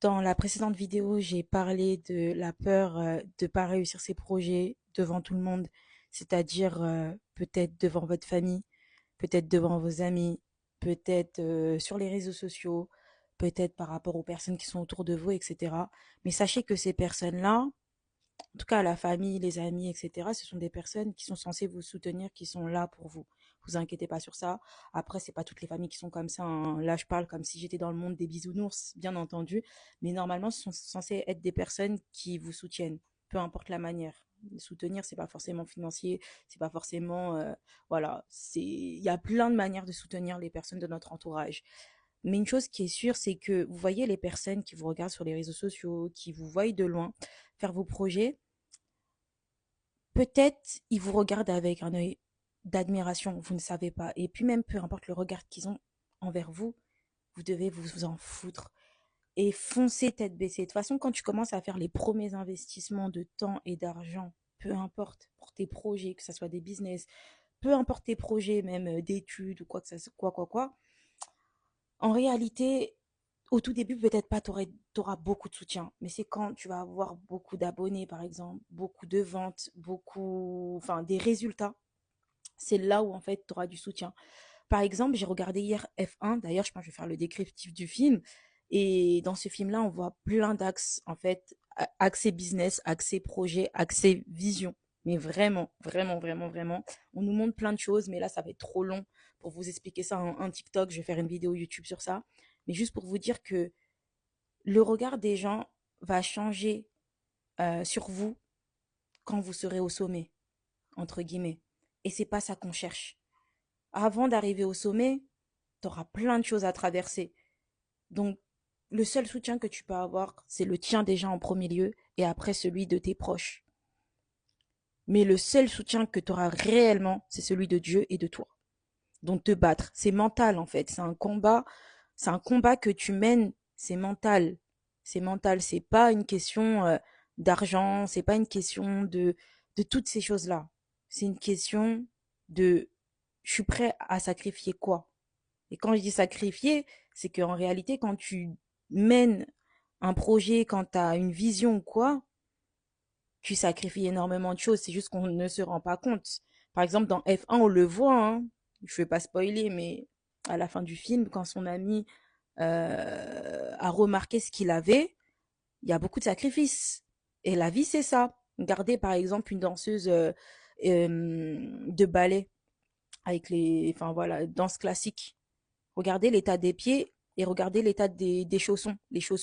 Dans la précédente vidéo, j'ai parlé de la peur de pas réussir ses projets devant tout le monde, c'est-à-dire peut-être devant votre famille, peut-être devant vos amis, peut-être sur les réseaux sociaux, peut-être par rapport aux personnes qui sont autour de vous, etc. Mais sachez que ces personnes-là, en tout cas la famille, les amis, etc., ce sont des personnes qui sont censées vous soutenir, qui sont là pour vous. Vous inquiétez pas sur ça. Après, c'est pas toutes les familles qui sont comme ça, hein. Là, je parle comme si j'étais dans le monde des bisounours, bien entendu. Mais normalement, ce sont censées être des personnes qui vous soutiennent, peu importe la manière. Soutenir, c'est pas forcément financier, c'est pas forcément, voilà, il y a plein de manières de soutenir les personnes de notre entourage. Mais une chose qui est sûre, c'est que vous voyez les personnes qui vous regardent sur les réseaux sociaux, qui vous voient de loin faire vos projets. Peut-être ils vous regardent avec un œil d'admiration, vous ne savez pas. Et puis même, peu importe le regard qu'ils ont envers vous, vous devez vous en foutre et foncer tête baissée. De toute façon, quand tu commences à faire les premiers investissements de temps et d'argent, peu importe pour tes projets, que ce soit des business, peu importe tes projets, même d'études ou quoi que ça, quoi, en réalité, au tout début, peut-être pas, t'auras beaucoup de soutien, mais c'est quand tu vas avoir beaucoup d'abonnés, par exemple, beaucoup de ventes, enfin, des résultats, c'est là où, en fait, tu auras du soutien. Par exemple, j'ai regardé hier F1, d'ailleurs, je pense que je vais faire le descriptif du film, et dans ce film-là, on voit plein d'axes, en fait, accès business, accès projet, accès vision. Mais vraiment, vraiment, vraiment, vraiment, on nous montre plein de choses, mais là, ça va être trop long pour vous expliquer ça en un TikTok. Je vais faire une vidéo YouTube sur ça. Mais juste pour vous dire que le regard des gens va changer sur vous quand vous serez au sommet, entre guillemets. Et c'est pas ça qu'on cherche. Avant d'arriver au sommet, tu auras plein de choses à traverser. Donc, le seul soutien que tu peux avoir, c'est le tien déjà en premier lieu et après celui de tes proches. Mais le seul soutien que tu auras réellement, c'est celui de Dieu et de toi. Donc, te battre, c'est mental en fait. C'est un combat que tu mènes, c'est mental. C'est mental, c'est pas une question d'argent, c'est pas une question de toutes ces choses-là. C'est une question de je suis prêt à sacrifier quoi? Et quand je dis sacrifier, c'est qu'en réalité, quand tu mènes un projet, quand tu as une vision ou quoi, tu sacrifies énormément de choses. C'est juste qu'on ne se rend pas compte. Par exemple, dans F1, on le voit, hein. Je ne vais pas spoiler, mais à la fin du film, quand son ami a remarqué ce qu'il avait, il y a beaucoup de sacrifices. Et la vie, c'est ça. Regardez par exemple une danseuse de ballet avec enfin voilà, danse classique. Regardez l'état des pieds et regardez l'état des chaussons. Les chaussons